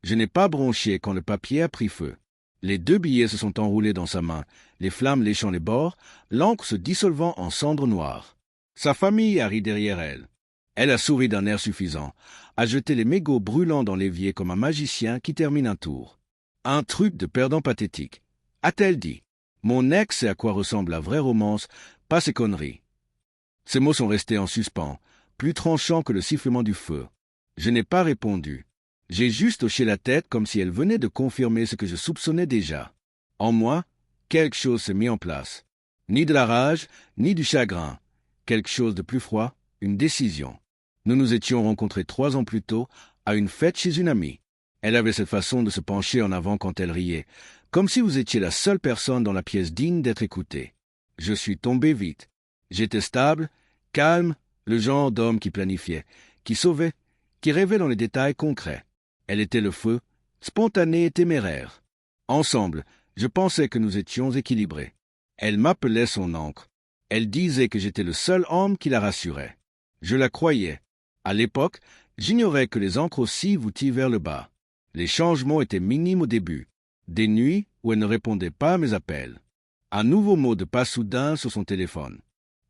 Je n'ai pas bronché quand le papier a pris feu. Les 2 billets se sont enroulés dans sa main, les flammes léchant les bords, l'encre se dissolvant en cendres noires. Sa famille a ri derrière elle. Elle a souri d'un air suffisant, a jeté les mégots brûlants dans l'évier comme un magicien qui termine un tour. Un truc de perdant pathétique, a-t-elle dit. Mon ex sait à quoi ressemble la vraie romance, pas ces conneries. Ces mots sont restés en suspens, plus tranchants que le sifflement du feu. Je n'ai pas répondu. J'ai juste hoché la tête comme si elle venait de confirmer ce que je soupçonnais déjà. En moi, quelque chose s'est mis en place. Ni de la rage, ni du chagrin. Quelque chose de plus froid, une décision. Nous nous étions rencontrés 3 ans plus tôt, à une fête chez une amie. Elle avait cette façon de se pencher en avant quand elle riait, comme si vous étiez la seule personne dans la pièce digne d'être écoutée. Je suis tombé vite. J'étais stable, calme, le genre d'homme qui planifiait, qui sauvait, qui rêvait dans les détails concrets. Elle était le feu, spontanée et téméraire. Ensemble, je pensais que nous étions équilibrés. Elle m'appelait son ancre. Elle disait que j'étais le seul homme qui la rassurait. Je la croyais. À l'époque, j'ignorais que les ancres aussi vous tirent vers le bas. Les changements étaient minimes au début. Des nuits où elle ne répondait pas à mes appels. Un nouveau mot de passe soudain sur son téléphone.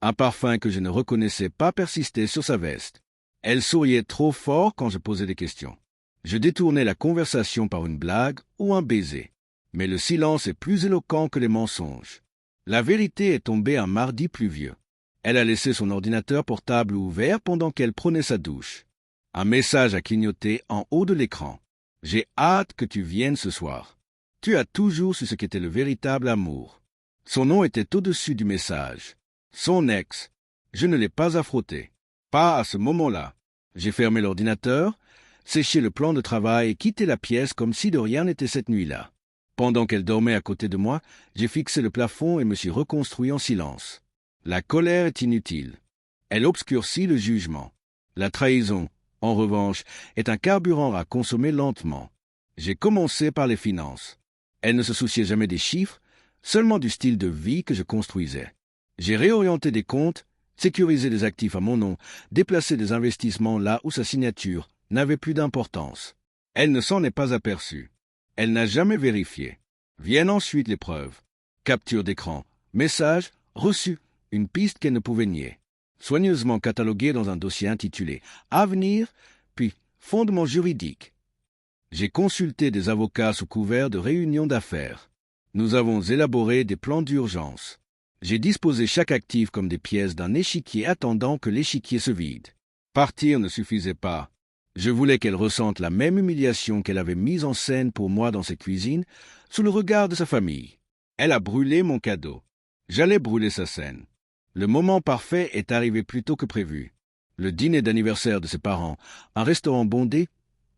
Un parfum que je ne reconnaissais pas persistait sur sa veste. Elle souriait trop fort quand je posais des questions. Je détournais la conversation par une blague ou un baiser. Mais le silence est plus éloquent que les mensonges. La vérité est tombée un mardi pluvieux. Elle a laissé son ordinateur portable ouvert pendant qu'elle prenait sa douche. Un message a clignoté en haut de l'écran. J'ai hâte que tu viennes ce soir. Tu as toujours su ce qu'était le véritable amour. Son nom était au-dessus du message. Son ex. Je ne l'ai pas affronté. Pas à ce moment-là. J'ai fermé l'ordinateur, séché le plan de travail et quitté la pièce comme si de rien n'était cette nuit-là. Pendant qu'elle dormait à côté de moi, j'ai fixé le plafond et me suis reconstruit en silence. La colère est inutile. Elle obscurcit le jugement. La trahison, en revanche, est un carburant à consommer lentement. J'ai commencé par les finances. Elle ne se souciait jamais des chiffres, seulement du style de vie que je construisais. J'ai réorienté des comptes, sécurisé des actifs à mon nom, déplacé des investissements là où sa signature n'avait plus d'importance. Elle ne s'en est pas aperçue. Elle n'a jamais vérifié. Viennent ensuite les preuves. Capture d'écran, message, reçu, une piste qu'elle ne pouvait nier. Soigneusement cataloguée dans un dossier intitulé « Avenir », puis « Fondement juridique ». J'ai consulté des avocats sous couvert de réunions d'affaires. Nous avons élaboré des plans d'urgence. J'ai disposé chaque actif comme des pièces d'un échiquier attendant que l'échiquier se vide. Partir ne suffisait pas. Je voulais qu'elle ressente la même humiliation qu'elle avait mise en scène pour moi dans ses cuisines, sous le regard de sa famille. Elle a brûlé mon cadeau. J'allais brûler sa scène. Le moment parfait est arrivé plus tôt que prévu. Le dîner d'anniversaire de ses parents, un restaurant bondé,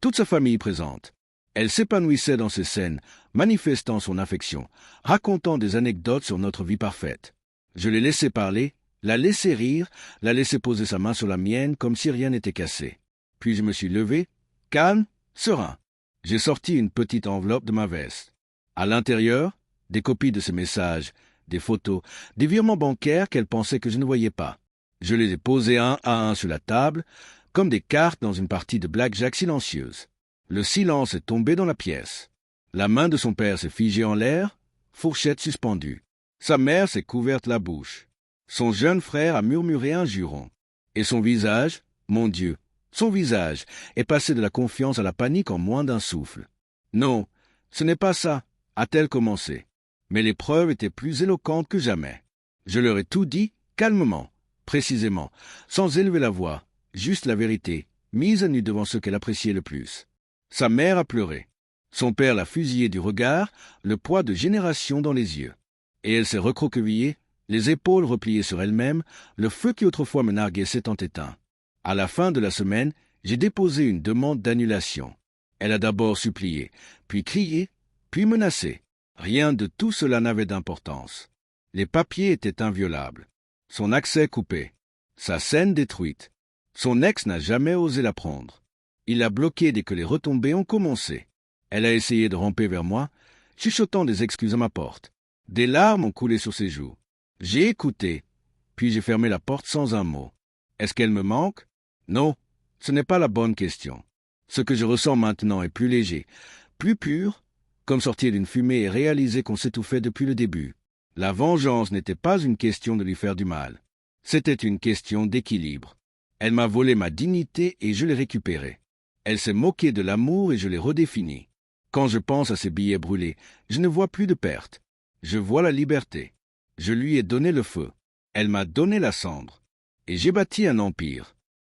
toute sa famille présente. Elle s'épanouissait dans ces scènes, manifestant son affection, racontant des anecdotes sur notre vie parfaite. Je l'ai laissé parler, la laissé rire, la laissé poser sa main sur la mienne comme si rien n'était cassé. Puis je me suis levé, calme, serein. J'ai sorti une petite enveloppe de ma veste. À l'intérieur, des copies de ses messages, des photos, des virements bancaires qu'elle pensait que je ne voyais pas. Je les ai posés un à un sur la table, comme des cartes dans une partie de blackjack silencieuse. Le silence est tombé dans la pièce. La main de son père s'est figée en l'air, fourchette suspendue. Sa mère s'est couverte la bouche. Son jeune frère a murmuré un juron. Et son visage, mon Dieu, son visage est passé de la confiance à la panique en moins d'un souffle. Non, ce n'est pas ça, a-t-elle commencé. Mais les preuves étaient plus éloquentes que jamais. Je leur ai tout dit, calmement, précisément, sans élever la voix, juste la vérité, mise à nu devant ceux qu'elle appréciait le plus. Sa mère a pleuré. Son père l'a fusillée du regard, le poids de générations dans les yeux. Et elle s'est recroquevillée, les épaules repliées sur elle-même, le feu qui autrefois me narguait s'étant éteint. À la fin de la semaine, j'ai déposé une demande d'annulation. Elle a d'abord supplié, puis crié, puis menacé. Rien de tout cela n'avait d'importance. Les papiers étaient inviolables. Son accès coupé. Sa scène détruite. Son ex n'a jamais osé la prendre. Il l'a bloquée dès que les retombées ont commencé. Elle a essayé de ramper vers moi, chuchotant des excuses à ma porte. Des larmes ont coulé sur ses joues. J'ai écouté, puis j'ai fermé la porte sans un mot. Est-ce qu'elle me manque? Non, ce n'est pas la bonne question. Ce que je ressens maintenant est plus léger, plus pur, comme sortir d'une fumée et réaliser qu'on s'étouffait depuis le début. La vengeance n'était pas une question de lui faire du mal. C'était une question d'équilibre. Elle m'a volé ma dignité et je l'ai récupérée. Elle s'est moquée de l'amour et je l'ai redéfini. Quand je pense à ces billets brûlés, je ne vois plus de perte. Je vois la liberté. Je lui ai donné le feu. Elle m'a donné la cendre. Et j'ai bâti un empire.